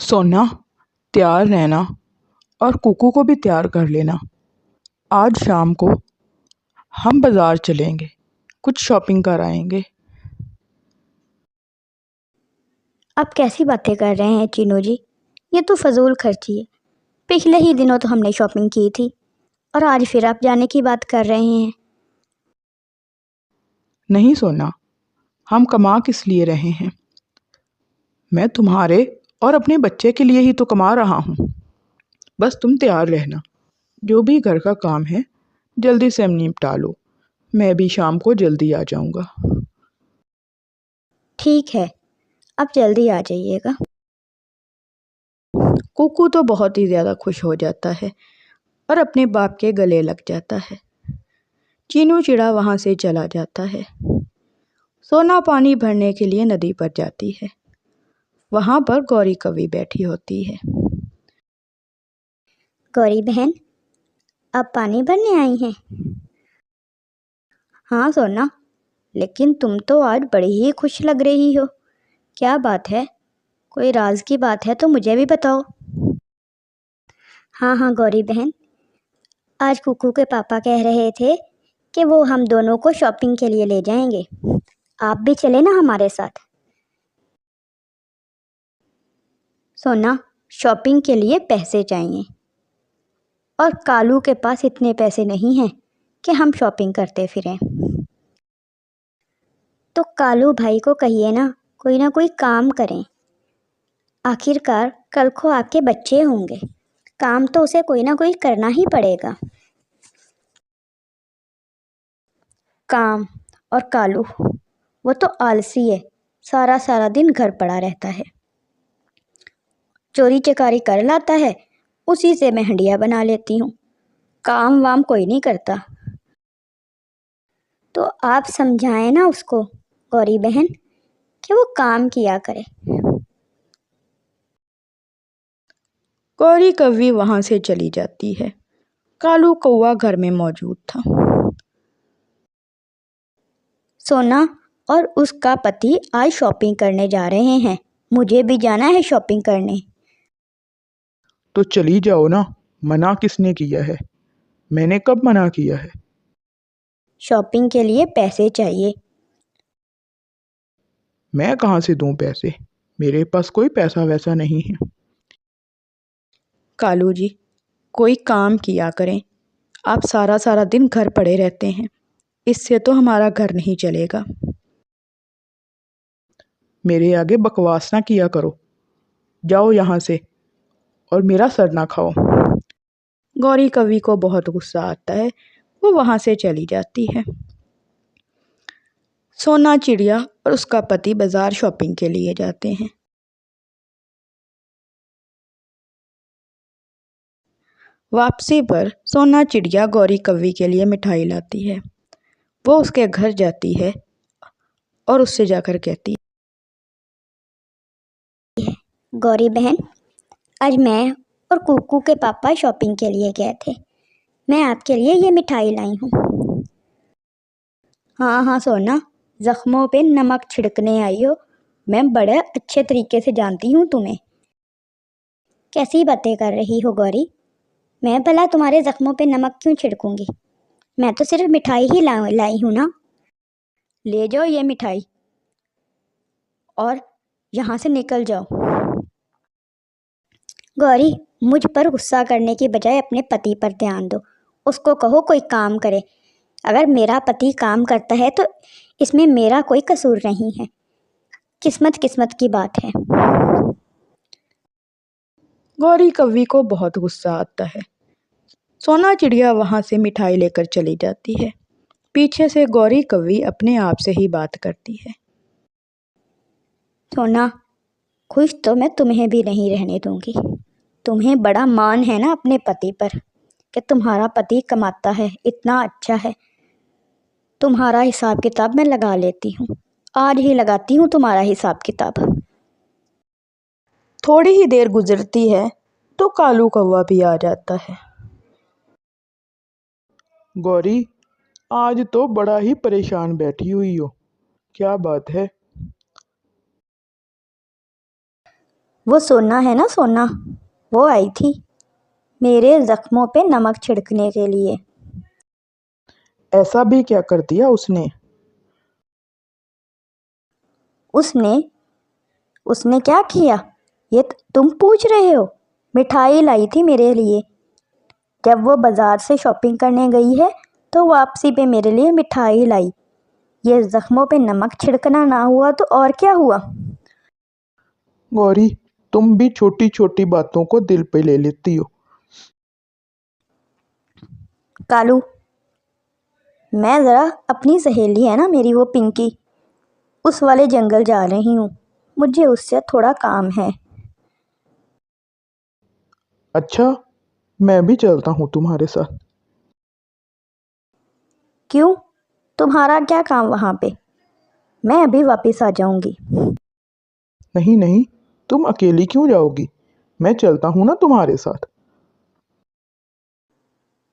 सोना, तैयार रहना और कुकू को भी तैयार कर लेना। आज शाम को हम बाज़ार चलेंगे, कुछ शॉपिंग कर आएंगे। आप कैसी बातें कर रहे हैं चीनू जी? ये तो फजूल खर्ची है। पिछले ही दिनों तो हमने शॉपिंग की थी और आज फिर आप जाने की बात कर रहे हैं। नहीं सोना, हम कमा किस लिए रहे हैं? मैं तुम्हारे और अपने बच्चे के लिए ही तो कमा रहा हूँ। बस तुम तैयार रहना, जो भी घर का काम है जल्दी से निपटा लो। मैं भी शाम को जल्दी आ जाऊँगा। ठीक है, आप जल्दी आ जाइएगा। कुकू तो बहुत ही ज़्यादा खुश हो जाता है और अपने बाप के गले लग जाता है। चीनू चिड़ा वहाँ से चला जाता है। सोना पानी भरने के लिए नदी पर जाती है। वहाँ पर गौरी कवि बैठी होती है। गौरी बहन, आप पानी भरने आई हैं? हाँ सोना, लेकिन तुम तो आज बड़ी ही खुश लग रही हो। क्या बात है? कोई राज की बात है तो मुझे भी बताओ। हाँ गौरी बहन, आज कुकू के पापा कह रहे थे कि वो हम दोनों को शॉपिंग के लिए ले जाएंगे। आप भी चले ना हमारे साथ। सोना, शॉपिंग के लिए पैसे चाहिए और कालू के पास इतने पैसे नहीं हैं कि हम शॉपिंग करते फिरें। तो कालू भाई को कहिए ना कोई काम करें। आखिरकार कल को आपके बच्चे होंगे, काम तो उसे कोई ना कोई करना ही पड़ेगा। काम और कालू, वो तो आलसी है, सारा सारा दिन घर पड़ा रहता है, चोरी चकारी कर लाता है, उसी से मैं हंडिया बना लेती हूँ। काम वाम कोई नहीं करता। तो आप समझाएं ना उसको गौरी बहन कि वो काम किया करे। गौरी कवि वहाँ से चली जाती है। कालू कौवा घर में मौजूद था। सोना और उसका पति आज शॉपिंग करने जा रहे हैं। मुझे भी जाना है शॉपिंग करने। तो चली जाओ ना, मना किसने किया है? मैंने कब मना किया है? शॉपिंग के लिए पैसे चाहिए। मैं कहाँ से दूँ पैसे? मेरे पास कोई पैसा वैसा नहीं है। कालू जी, कोई काम किया करें। आप सारा सारा दिन घर पड़े रहते हैं, इससे तो हमारा घर नहीं चलेगा। मेरे आगे बकवास ना किया करो। जाओ यहाँ से और मेरा सर ना खाओ। गौरी कवि को बहुत गुस्सा आता है। वो वहाँ से चली जाती है। सोना चिड़िया और उसका पति बाजार शॉपिंग के लिए जाते हैं। वापसी पर सोना चिड़िया गौरी कवि के लिए मिठाई लाती है। वो उसके घर जाती है और उससे जाकर कहती है गौरी बहन, आज मैं और कुकू के पापा शॉपिंग के लिए गए थे। मैं आपके लिए ये मिठाई लाई हूँ। हाँ सोना, जख्मों पे नमक छिड़कने आई हो। मैं बड़े अच्छे तरीके से जानती हूँ तुम्हें। कैसी बातें कर रही हो गौरी? मैं भला तुम्हारे जख्मों पे नमक क्यों छिड़कूंगी? मैं तो सिर्फ मिठाई ही लाई हूँ ना। ले जाओ ये मिठाई और यहाँ से निकल जाओ। गौरी, मुझ पर गुस्सा करने की बजाय अपने पति पर ध्यान दो। उसको कहो कोई काम करे। अगर मेरा पति काम करता है तो इसमें मेरा कोई कसूर नहीं है। किस्मत किस्मत की बात है। गौरी कवि को बहुत गुस्सा आता है। सोना चिड़िया वहाँ से मिठाई लेकर चली जाती है। पीछे से गौरी कवि अपने आप से ही बात करती है। सोना, खुश तो मैं तुम्हें भी नहीं रहने दूंगी। तुम्हें बड़ा मान है ना अपने पति पर कि तुम्हारा पति कमाता है, इतना अच्छा है। तुम्हारा हिसाब किताब मैं लगा लेती हूँ। आज ही लगाती हूँ तुम्हारा हिसाब किताब। थोड़ी ही देर गुजरती है तो कालू कौवा भी आ जाता है। गौरी, आज तो बड़ा ही परेशान बैठी हुई हो। क्या बात है? वो सोना है ना, सोना, वो आई थी मेरे ज़ख्मों पे नमक छिड़कने के लिए। ऐसा भी क्या कर दिया उसने? उसने उसने क्या किया, ये तुम पूछ रहे हो? मिठाई लाई थी मेरे लिए। जब वो बाज़ार से शॉपिंग करने गई है तो वापसी पे मेरे लिए मिठाई लाई। ये ज़ख्मों पे नमक छिड़कना ना हुआ तो और क्या हुआ? गौरी, तुम भी छोटी छोटी बातों को दिल पे ले लेती हो। कालू, मैं ज़रा अपनी सहेली है ना मेरी, वो पिंकी, उस वाले जंगल जा रही हूँ। मुझे उससे थोड़ा काम है। अच्छा, मैं भी चलता हूँ तुम्हारे साथ। क्यों, तुम्हारा क्या काम वहाँ पे? मैं अभी वापस आ जाऊँगी। नहीं नहीं, तुम अकेली क्यों जाओगी? मैं चलता हूँ ना तुम्हारे साथ।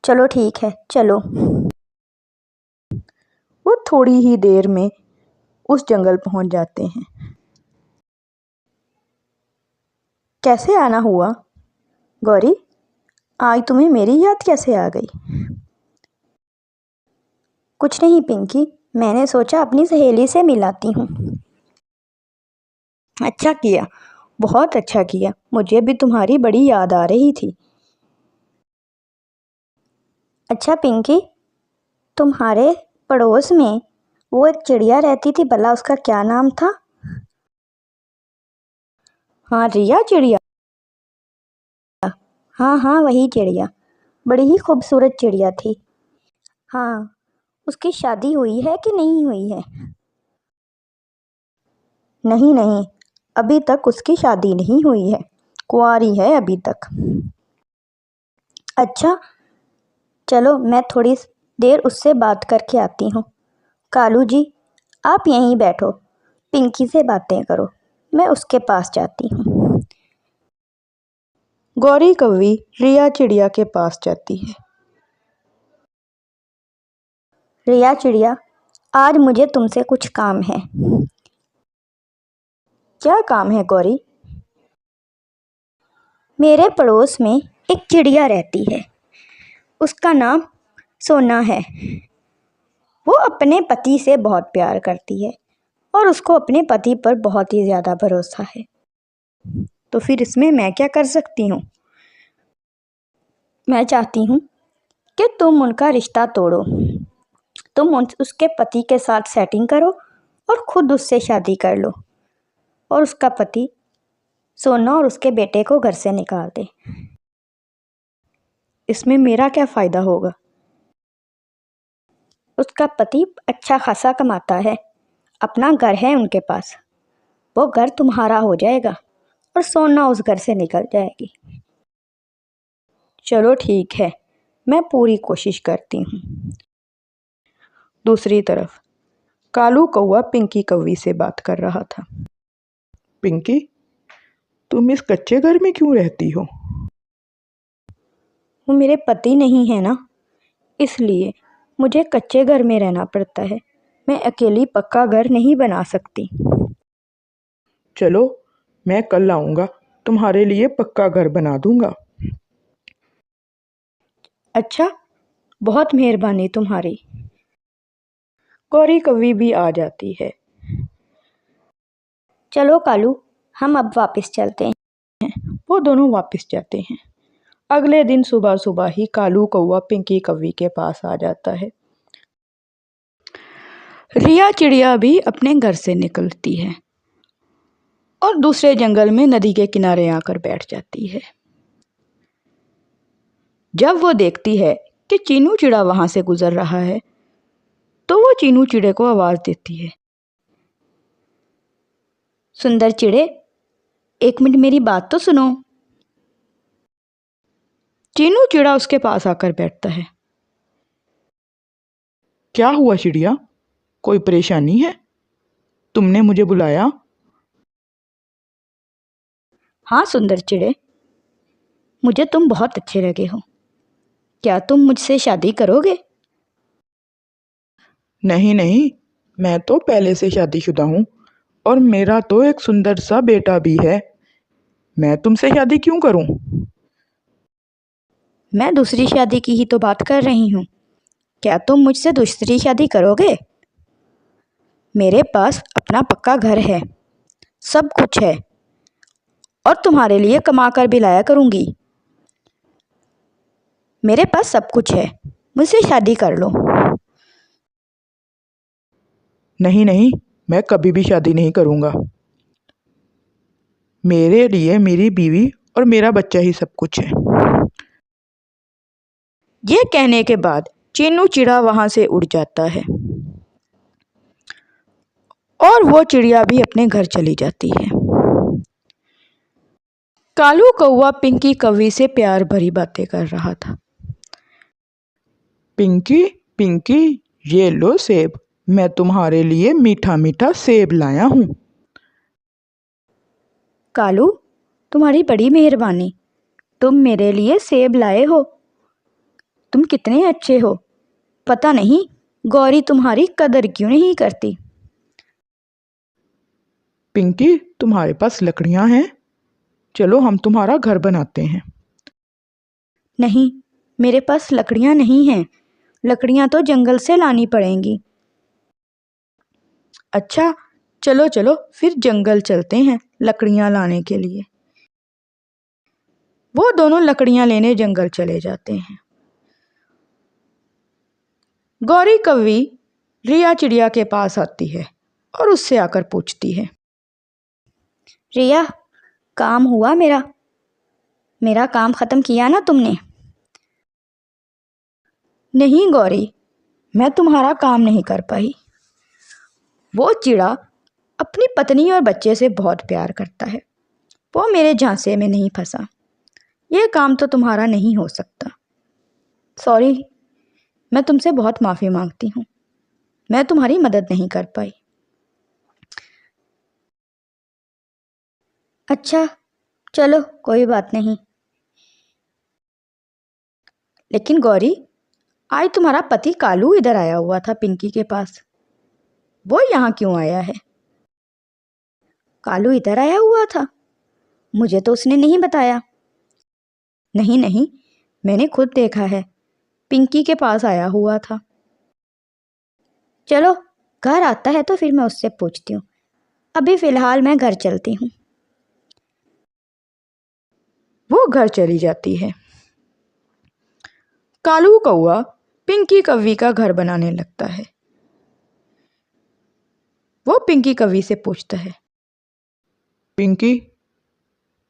चलो ठीक है, चलो। वो थोड़ी ही देर में उस जंगल पहुंच जाते हैं। कैसे आना हुआ गौरी? आज तुम्हें मेरी याद कैसे आ गई? कुछ नहीं पिंकी, मैंने सोचा अपनी सहेली से मिलाती हूँ। अच्छा किया, बहुत अच्छा किया। मुझे भी तुम्हारी बड़ी याद आ रही थी। अच्छा पिंकी, तुम्हारे पड़ोस में वो एक चिड़िया रहती थी, भला उसका क्या नाम था? हाँ, रिया चिड़िया। हाँ हाँ, वही चिड़िया। बड़ी ही खूबसूरत चिड़िया थी। हाँ, उसकी शादी हुई है कि नहीं हुई है? नहीं नहीं, अभी तक उसकी शादी नहीं हुई है, कुंवारी है अभी तक। अच्छा, चलो मैं थोड़ी देर उससे बात करके आती हूँ। कालू जी, आप यहीं बैठो, पिंकी से बातें करो, मैं उसके पास जाती हूँ। गौरी कौवी रिया चिड़िया के पास जाती है। रिया चिड़िया, आज मुझे तुमसे कुछ काम है। क्या काम है गौरी? मेरे पड़ोस में एक चिड़िया रहती है, उसका नाम सोना है। वो अपने पति से बहुत प्यार करती है और उसको अपने पति पर बहुत ही ज़्यादा भरोसा है। तो फिर इसमें मैं क्या कर सकती हूँ? मैं चाहती हूँ कि तुम उनका रिश्ता तोड़ो। तुम उसके पति के साथ सेटिंग करो और खुद उससे शादी कर लो, और उसका पति सोना और उसके बेटे को घर से निकाल दे। इसमें मेरा क्या फ़ायदा होगा? उसका पति अच्छा खासा कमाता है, अपना घर है उनके पास। वो घर तुम्हारा हो जाएगा और सोना उस घर से निकल जाएगी। चलो ठीक है, मैं पूरी कोशिश करती हूँ। दूसरी तरफ कालू कौवा पिंकी कौवी से बात कर रहा था। पिंकी, तुम इस कच्चे घर में क्यों रहती हो? वो मेरे पति नहीं है ना, इसलिए मुझे कच्चे घर में रहना पड़ता है। मैं अकेली पक्का घर नहीं बना सकती। चलो, मैं कल आऊँगा, तुम्हारे लिए पक्का घर बना दूँगा। अच्छा, बहुत मेहरबानी तुम्हारी। गौरी कौवी भी आ जाती है। चलो कालू, हम अब वापस चलते हैं। वो दोनों वापस जाते हैं। अगले दिन सुबह सुबह ही कालू कौवा पिंकी कौवी के पास आ जाता है। रिया चिड़िया भी अपने घर से निकलती है और दूसरे जंगल में नदी के किनारे आकर बैठ जाती है। जब वो देखती है कि चीनू चिड़ा वहां से गुजर रहा है, तो वो चीनू चिड़े को आवाज देती है। सुंदर चिड़े, एक मिनट मेरी बात तो सुनो। चीनू चिड़ा उसके पास आकर बैठता है। क्या हुआ चिड़िया? कोई परेशानी है? तुमने मुझे बुलाया? हाँ सुंदर चिड़े, मुझे तुम बहुत अच्छे लगे हो। क्या तुम मुझसे शादी करोगे? नहीं नहीं, मैं तो पहले से शादीशुदा हूँ और मेरा तो एक सुंदर सा बेटा भी है। मैं तुमसे शादी क्यों करूं? मैं दूसरी शादी की ही तो बात कर रही हूँ। क्या तुम मुझसे दूसरी शादी करोगे? मेरे पास अपना पक्का घर है, सब कुछ है, और तुम्हारे लिए कमा कर भी लाया करूँगी। मेरे पास सब कुछ है, मुझसे शादी कर लो। नहीं नहीं, मैं कभी भी शादी नहीं करूंगा। मेरे लिए मेरी बीवी और मेरा बच्चा ही सब कुछ है। ये कहने के बाद चीनू चिड़ा वहाँ से उड़ जाता है और वो चिड़िया भी अपने घर चली जाती है। कालू कौवा पिंकी कौवी से प्यार भरी बातें कर रहा था। पिंकी पिंकी, ये लो सेब, मैं तुम्हारे लिए मीठा मीठा सेब लाया हूँ। कालू, तुम्हारी बड़ी मेहरबानी, तुम मेरे लिए सेब लाए हो। तुम कितने अच्छे हो। पता नहीं गौरी तुम्हारी कदर क्यों नहीं करती। पिंकी, तुम्हारे पास लकड़ियाँ हैं? चलो हम तुम्हारा घर बनाते हैं। नहीं, मेरे पास लकड़ियाँ नहीं हैं। लकड़ियाँ तो जंगल से लानी पड़ेंगी। अच्छा, चलो चलो फिर जंगल चलते हैं लकड़ियाँ लाने के लिए। वो दोनों लकड़ियाँ लेने जंगल चले जाते हैं। गौरी कौवी रिया चिड़िया के पास आती है और उससे आकर पूछती है, रिया, काम हुआ मेरा? मेरा काम ख़त्म किया ना तुमने? नहीं गौरी, मैं तुम्हारा काम नहीं कर पाई। वो चिड़ा अपनी पत्नी और बच्चे से बहुत प्यार करता है। वो मेरे झांसे में नहीं फंसा। ये काम तो तुम्हारा नहीं हो सकता। सॉरी, मैं तुमसे बहुत माफ़ी मांगती हूँ। मैं तुम्हारी मदद नहीं कर पाई। अच्छा, चलो कोई बात नहीं। लेकिन गौरी, आज तुम्हारा पति कालू इधर आया हुआ था पिंकी के पास। वो यहाँ क्यों आया है? कालू इधर आया हुआ था? मुझे तो उसने नहीं बताया। नहीं नहीं, मैंने खुद देखा है, पिंकी के पास आया हुआ था। चलो, घर आता है तो फिर मैं उससे पूछती हूँ। अभी फ़िलहाल मैं घर चलती हूँ। वो घर चली जाती है। कालू कौवा पिंकी कौवी का घर बनाने लगता है। वो पिंकी कौवी से पूछता है, पिंकी,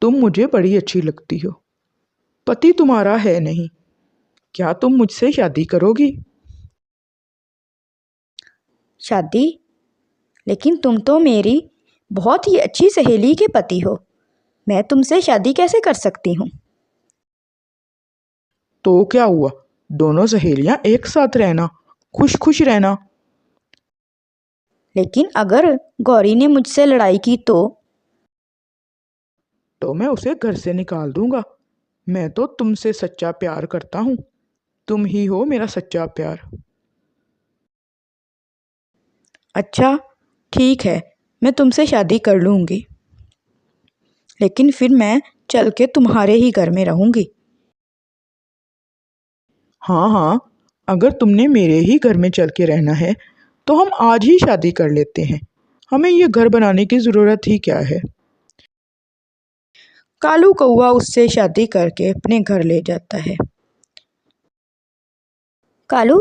तुम मुझे बड़ी अच्छी लगती हो। पति तुम्हारा है नहीं, क्या तुम मुझसे शादी करोगी? शादी? लेकिन तुम तो मेरी बहुत ही अच्छी सहेली के पति हो। मैं तुमसे शादी कैसे कर सकती हूँ? तो क्या हुआ, दोनों सहेलियां एक साथ रहना, खुश खुश रहना। लेकिन अगर गौरी ने मुझसे लड़ाई की तो मैं उसे घर से निकाल दूंगा। मैं तो तुमसे सच्चा प्यार करता हूँ। तुम ही हो मेरा सच्चा प्यार। अच्छा, ठीक है, मैं तुमसे शादी कर लूँगी। लेकिन फिर मैं चल के तुम्हारे ही घर में रहूँगी। हाँ हाँ, अगर तुमने मेरे ही घर में चल के रहना है तो हम आज ही शादी कर लेते हैं। हमें ये घर बनाने की ज़रूरत ही क्या है। कालू कौवा उससे शादी करके अपने घर ले जाता है। कालू,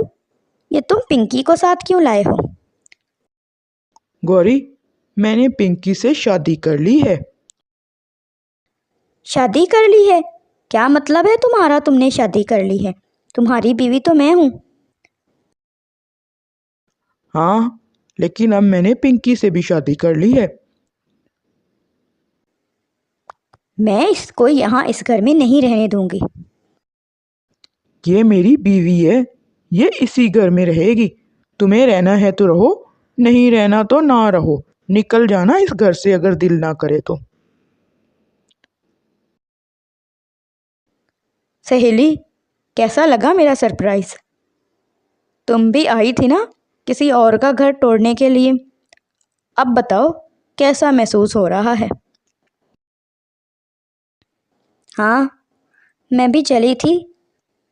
ये तुम पिंकी को साथ क्यों लाए हो? गौरी, मैंने पिंकी से शादी कर ली है। शादी कर ली है? क्या मतलब है तुम्हारा, तुमने शादी कर ली है? तुम्हारी बीवी तो मैं हूँ। हाँ, लेकिन अब मैंने पिंकी से भी शादी कर ली है। मैं इसको यहाँ इस घर में नहीं रहने दूंगी। ये मेरी बीवी है, ये इसी घर में रहेगी। तुम्हें रहना है तो रहो, नहीं रहना तो ना रहो। निकल जाना इस घर से अगर दिल ना करे तो। सहेली, कैसा लगा मेरा सरप्राइज? तुम भी आई थी ना किसी और का घर तोड़ने के लिए। अब बताओ कैसा महसूस हो रहा है? हाँ, मैं भी चली थी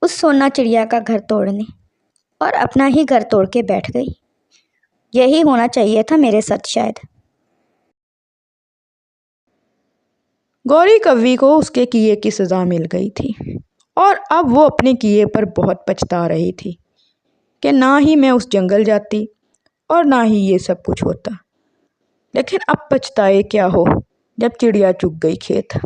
उस सोना चिड़िया का घर तोड़ने और अपना ही घर तोड़ के बैठ गई। यही होना चाहिए था मेरे साथ शायद। गौरी कव्वी को उसके किए की सज़ा मिल गई थी और अब वो अपने किए पर बहुत पछता रही थी कि ना ही मैं उस जंगल जाती और ना ही ये सब कुछ होता। लेकिन अब पछताए क्या हो जब चिड़िया चुग गई खेत।